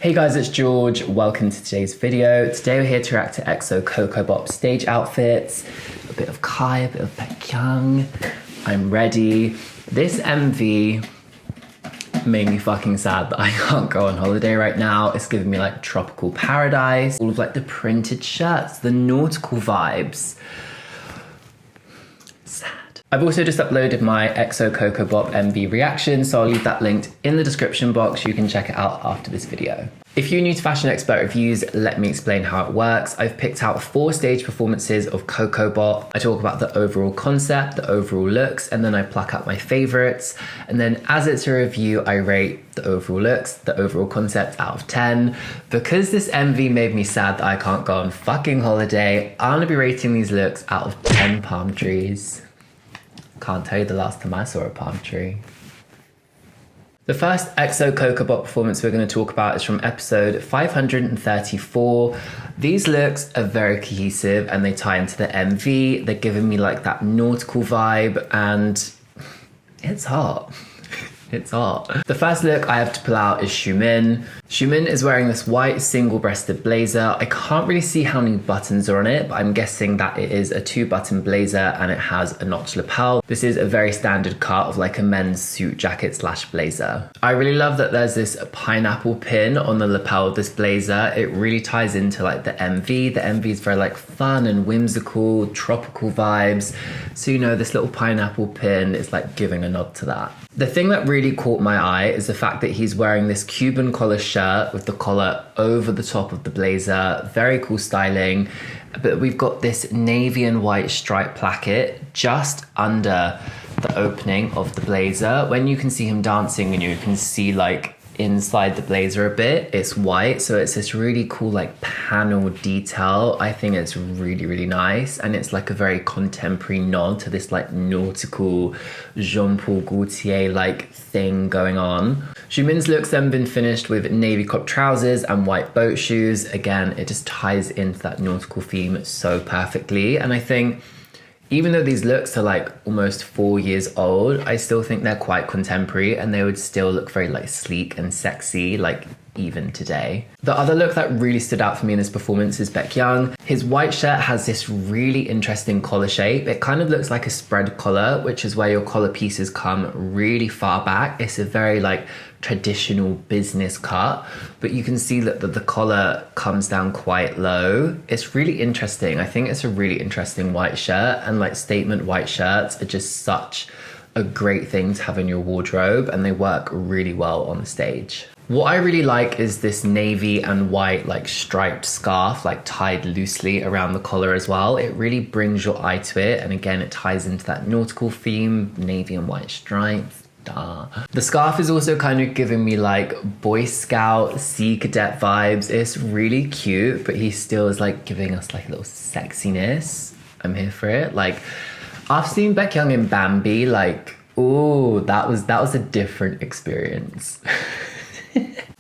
Hey guys, it's George. Welcome to today's video. Today we're here to react to EXO Kokobop stage outfits. A bit of Kai, a bit of Baekhyun. I'm ready. This MV made me fucking sad that I can't go on holiday right now. It's giving me like tropical paradise. All of like the printed shirts, the nautical vibes. Sad. I've also just uploaded my EXO Kokobop MV reaction, so I'll leave that linked in the description box. You can check it out after this video. If you're new to Fashion Expert Reviews, let me explain how it works. I've picked out 4 stage performances of Kokobop. I talk about the overall concept, the overall looks, and then I pluck out my favorites. And then as it's a review, I rate the overall looks, the overall concept out of 10. Because this MV made me sad that I can't go on fucking holiday, I'm gonna be rating these looks out of 10 palm trees. Can't tell you the last time I saw a palm tree. The first EXO Kokobop performance we're going to talk about is from episode 534. These looks are very cohesive and they tie into the MV. They're giving me like that nautical vibe and it's hot. It's hot. The first look I have to pull out is Xiumin. Xiumin is wearing this white single-breasted blazer. I can't really see how many buttons are on it, but I'm guessing that it is a 2-button blazer and it has a notch lapel. This is a very standard cut of like a men's suit jacket / blazer. I really love that there's this pineapple pin on the lapel of this blazer. It really ties into like the MV. The MV is very like fun and whimsical, tropical vibes. So you know, this little pineapple pin is like giving a nod to that. The thing that really caught my eye is the fact that he's wearing this Cuban collar shirt with the collar over the top of the blazer. Very cool styling. But we've got this navy and white stripe placket just under the opening of the blazer. When you can see him dancing and you can see like inside the blazer a bit, it's white, so it's this really cool like panel detail. I think it's really nice, and it's like a very contemporary nod to this like nautical Jean-Paul Gaultier like thing going on. Xiumin's look's then been finished with navy crop trousers and white boat shoes. Again, it just ties into that nautical theme so perfectly, and I think even though these looks are like almost 4 years old, I still think they're quite contemporary and they would still look very like sleek and sexy, like even today. The other look that really stood out for me in this performance is Baekhyun. His white shirt has this really interesting collar shape. It kind of looks like a spread collar, which is where your collar pieces come really far back. It's a very like traditional business cut, but you can see that the collar comes down quite low. It's really interesting. I think it's a really interesting white shirt, and like statement white shirts are just such a great thing to have in your wardrobe, and they work really well on the stage. What I really like is this navy and white like striped scarf like tied loosely around the collar as well. It really brings your eye to it, and again it ties into that nautical theme, navy and white stripes. Duh. The scarf is also kind of giving me like Boy Scout, Sea Cadet vibes. It's really cute, but he still is like giving us like a little sexiness. I'm here for it. Like I've seen Baekhyun in Bambi, like, ooh, that was a different experience.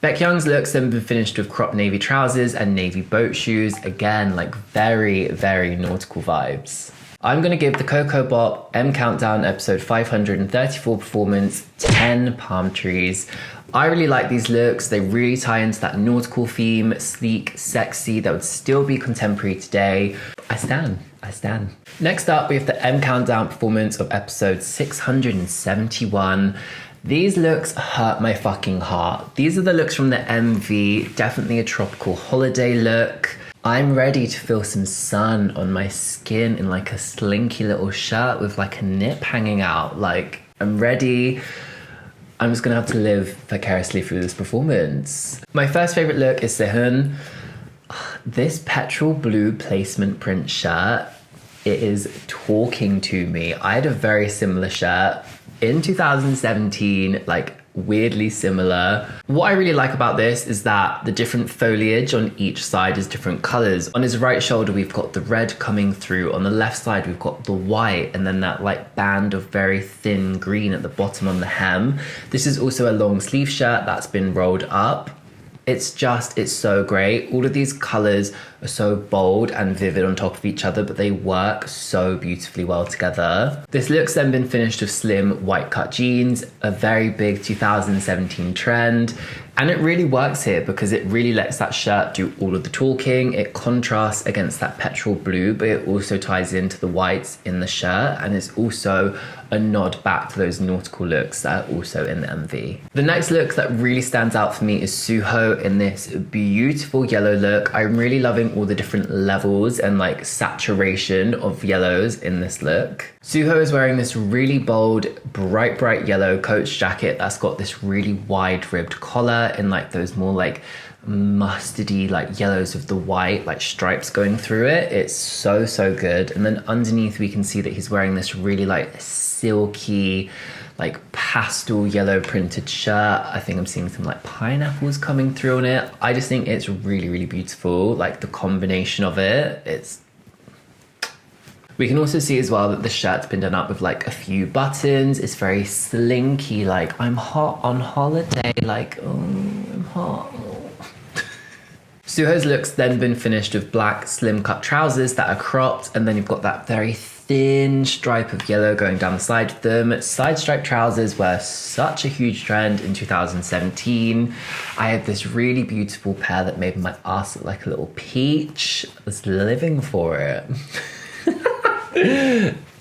Baekhyun's looks then been finished with crop navy trousers and navy boat shoes. Again, like very nautical vibes. I'm gonna give the Kokobop M Countdown episode 534 performance 10 palm trees. I really like these looks. They really tie into that nautical theme, sleek, sexy, that would still be contemporary today. I stan. Next up, we have the M Countdown performance of episode 671. These looks hurt my fucking heart. These are the looks from the MV, definitely a tropical holiday look. I'm ready to feel some sun on my skin in like a slinky little shirt with like a nip hanging out. Like, I'm ready. I'm just gonna have to live vicariously through this performance. My first favorite look is Sehun. This petrol blue placement print shirt, it is talking to me. I had a very similar shirt in 2017, like weirdly similar. What I really like about this is that the different foliage on each side is different colors. On his right shoulder, we've got the red coming through. On the left side, we've got the white, and then that like band of very thin green at the bottom on the hem. This is also a long sleeve shirt that's been rolled up. It's so great. All of these colors are so bold and vivid on top of each other, but they work so beautifully well together. This look's then been finished with slim white cut jeans, a very big 2017 trend. And it really works here because it really lets that shirt do all of the talking. It contrasts against that petrol blue, but it also ties into the whites in the shirt. And it's also a nod back to those nautical looks that are also in the MV. The next look that really stands out for me is Suho in this beautiful yellow look. I'm really loving all the different levels and like saturation of yellows in this look. Suho is wearing this really bold, bright yellow Coach jacket that's got this really wide ribbed collar in like those more like mustardy like yellows with the white like stripes going through it. It's so good. And then underneath we can see that he's wearing this really like silky like pastel yellow printed shirt. I think I'm seeing some like pineapples coming through on it. I just think it's really beautiful, like the combination of it. We can also see as well that the shirt's been done up with like a few buttons. It's very slinky, like I'm hot on holiday, like oh I'm hot. Suho's look's then been finished with black slim cut trousers that are cropped, and then you've got that very thin stripe of yellow going down the side of them. Side stripe trousers were such a huge trend in 2017. I had this really beautiful pair that made my ass look like a little peach. I was living for it.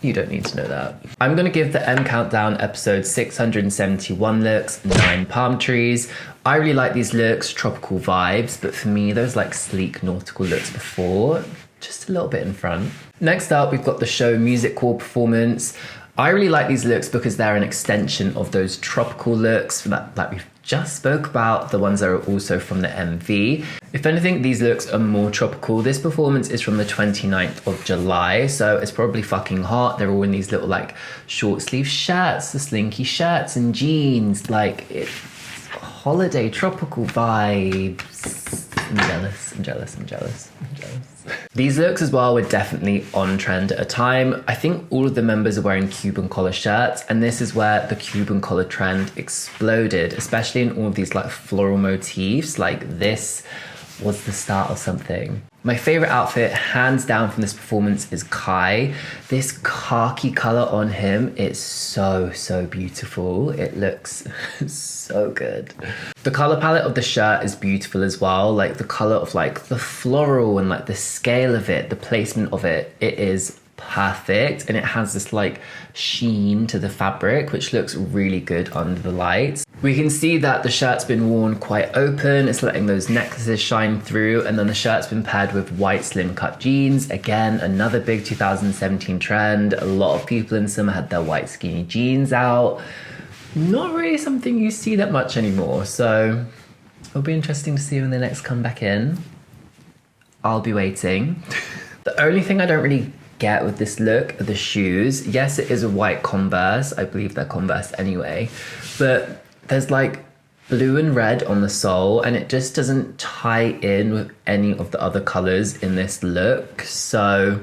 You don't need to know that. I'm gonna give the M Countdown episode 671 looks 9 palm trees. I really like these looks, tropical vibes, but for me, those like sleek nautical looks before, just a little bit in front. Next up, we've got the show music core performance. I really like these looks because they're an extension of those tropical looks that we've just spoke about, the ones that are also from the MV. If anything, these looks are more tropical. This performance is from the 29th of July, so it's probably fucking hot. They're all in these little like short sleeve shirts, the slinky shirts and jeans. Like it's holiday tropical vibes. I'm jealous. These looks as well were definitely on trend at a time. I think all of the members are wearing Cuban collar shirts, and this is where the Cuban collar trend exploded, especially in all of these like floral motifs. Like this was the start of something. My favorite outfit, hands down, from this performance is Kai. This khaki color on him is so beautiful. It looks so good. The color palette of the shirt is beautiful as well. Like the color of like the floral and like the scale of it, the placement of it, it is perfect. And it has this like sheen to the fabric, which looks really good under the lights. We can see that the shirt's been worn quite open. It's letting those necklaces shine through. And then the shirt's been paired with white slim cut jeans. Again, another big 2017 trend. A lot of people in summer had their white skinny jeans out. Not really something you see that much anymore. So it'll be interesting to see when they next come back in. I'll be waiting. The only thing I don't really get with this look are the shoes. Yes, it is a white Converse. I believe they're Converse anyway. But there's like blue and red on the sole, and it just doesn't tie in with any of the other colors in this look. So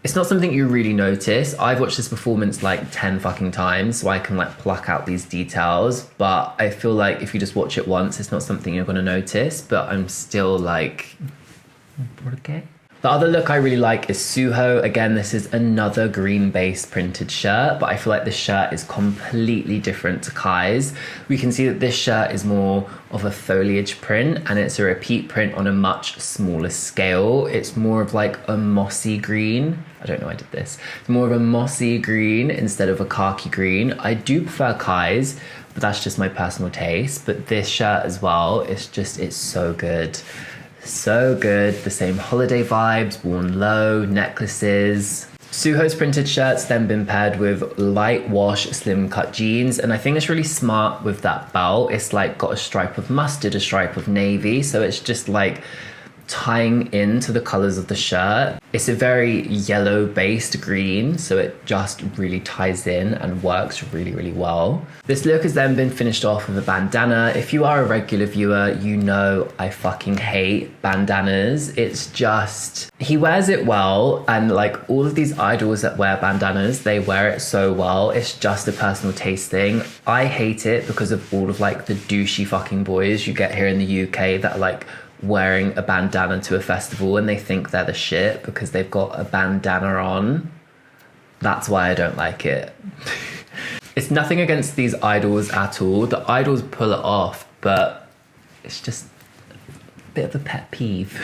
it's not something you really notice. I've watched this performance like 10 fucking times, so I can like pluck out these details. But I feel like if you just watch it once, it's not something you're gonna notice. But I'm still like, okay. The other look I really like is Suho. Again, this is another green-based printed shirt, but I feel like this shirt is completely different to Kai's. We can see that this shirt is more of a foliage print, and it's a repeat print on a much smaller scale. It's more of like a mossy green. I don't know why I did this. It's more of a mossy green instead of a khaki green. I do prefer Kai's, but that's just my personal taste. But this shirt as well, it's so good. So good. The same holiday vibes, worn low, necklaces. Suho's printed shirt's then been paired with light wash slim cut jeans, and I think it's really smart with that belt. It's like got a stripe of mustard, a stripe of navy, so it's just like tying into the colors of the shirt. It's a very yellow based green, so it just really ties in and works really well. This look has then been finished off with a bandana. If you are a regular viewer, you know I fucking hate bandanas. It's just, he wears it well, and like all of these idols that wear bandanas, they wear it so well. It's just a personal taste thing. I hate it because of all of like the douchey fucking boys you get here in the UK that are like wearing a bandana to a festival and they think they're the shit because they've got a bandana on. That's why I don't like it. It's nothing against these idols at all. The idols pull it off, but it's just a bit of a pet peeve.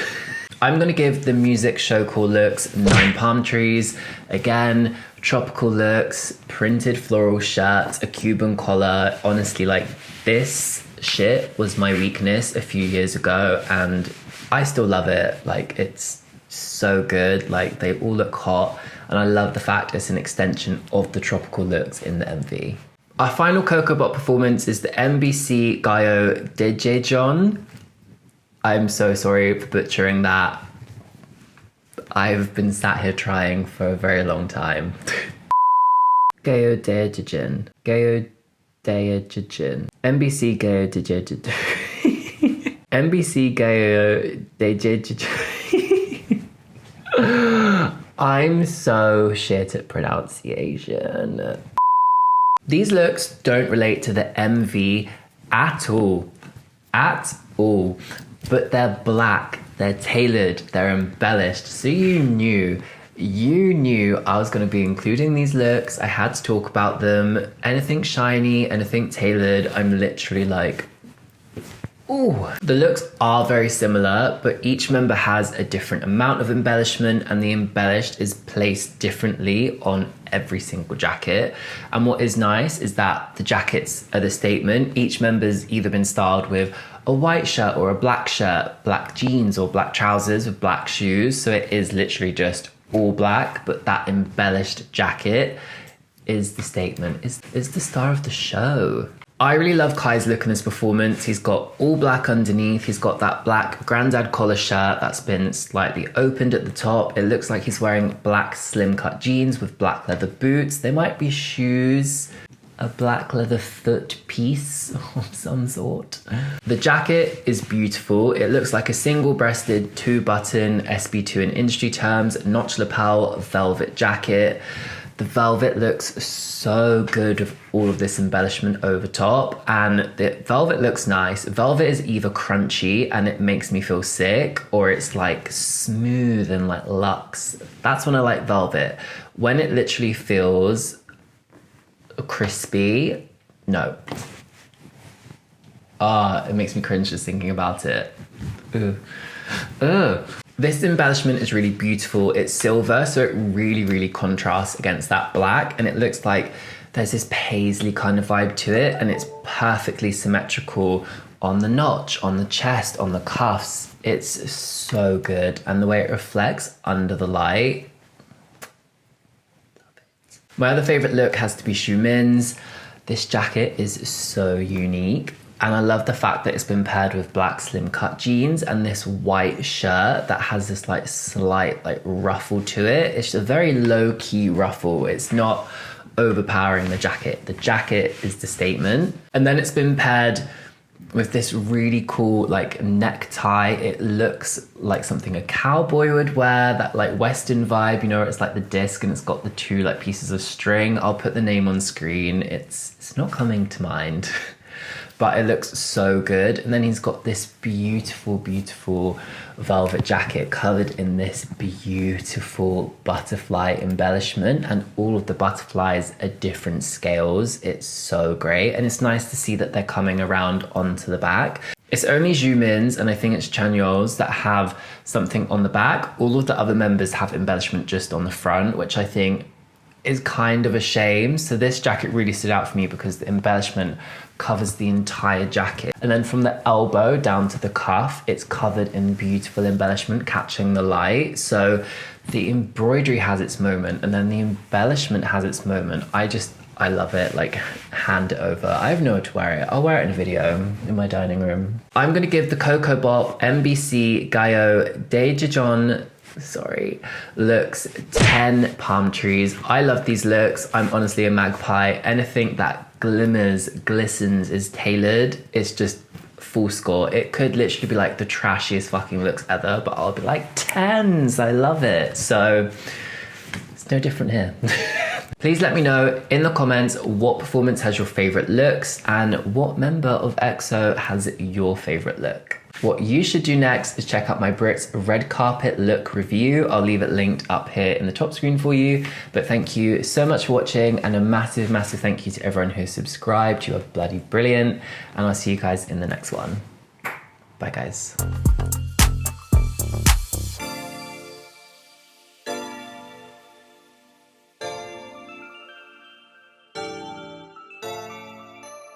I'm gonna give the Music Show Call looks 9 palm trees. Again, tropical looks, printed floral shirts, a Cuban collar. Honestly, like, this shit was my weakness a few years ago and I still love it. Like, it's so good. Like, they all look hot and I love the fact it's an extension of the tropical looks in the MV. Our final Kokobop performance is the MBC Gayo Daejeon. I'm so sorry for butchering that. I've been sat here trying for a very long time. Gayo Daejeon. Gayo Daejeon. MBC Gayo Daejeon. MBC Gayo Daejeon. I'm so shit at pronunciation. These looks don't relate to the MV at all. At all. But they're black, they're tailored, they're embellished. So you knew I was gonna be including these looks. I had to talk about them. Anything shiny, anything tailored, I'm literally like, ooh. The looks are very similar, but each member has a different amount of embellishment and the embellished is placed differently on every single jacket. And what is nice is that the jackets are the statement. Each member's either been styled with a white shirt or a black shirt, black jeans or black trousers with black shoes. So it is literally just all black, but that embellished jacket is the statement, is the star of the show. I really love Kai's look in this performance. He's got all black underneath. He's got that black grandad collar shirt that's been slightly opened at the top. It looks like he's wearing black slim cut jeans with black leather boots. They might be shoes, a black leather foot piece of some sort. The jacket is beautiful. It looks like a single-breasted 2-button SB2 in industry terms, notch lapel velvet jacket. The velvet looks so good with all of this embellishment over top, and the velvet looks nice. Velvet is either crunchy and it makes me feel sick, or it's like smooth and like luxe. That's when I like velvet. When it literally feels crispy, no. It makes me cringe just thinking about it. Ooh. Ugh. This embellishment is really beautiful. It's silver, so it really contrasts against that black, and it looks like there's this paisley kind of vibe to it, and it's perfectly symmetrical on the notch, on the chest, on the cuffs. It's so good, and the way it reflects under the light. My other favorite look has to be Xiumin's. This jacket is so unique. And I love the fact that it's been paired with black slim cut jeans and this white shirt that has this like slight like ruffle to it. It's a very low key ruffle. It's not overpowering the jacket. The jacket is the statement. And then it's been paired with this really cool like necktie. It looks like something a cowboy would wear, that like Western vibe, you know, it's like the disc and it's got the 2 like pieces of string. I'll put the name on screen. It's not coming to mind. But it looks so good. And then he's got this beautiful velvet jacket covered in this beautiful butterfly embellishment, and all of the butterflies are different scales. It's so great, and it's nice to see that they're coming around onto the back. It's only Xiumin's and I think it's Chanyeol's that have something on the back. All of the other members have embellishment just on the front, which I think is kind of a shame. So this jacket really stood out for me because the embellishment covers the entire jacket. And then from the elbow down to the cuff, it's covered in beautiful embellishment catching the light. So the embroidery has its moment and then the embellishment has its moment. I love it, like hand it over. I have nowhere to wear it. I'll wear it in a video in my dining room. I'm gonna give the Kokobop MBC Gayo Daejeon looks 10 palm trees. I love these looks. I'm honestly a magpie. Anything that glimmers, glistens, is tailored. It's just full score. It could literally be like the trashiest fucking looks ever, but I'll be like 10s. I love it. So it's no different here. Please let me know in the comments what performance has your favorite looks and what member of EXO has your favorite look. What you should do next is check out my Brits red carpet look review. I'll leave it linked up here in the top screen for you. But thank you so much for watching, and a massive thank you to everyone who subscribed. You are bloody brilliant, and I'll see you guys in the next one. Bye guys.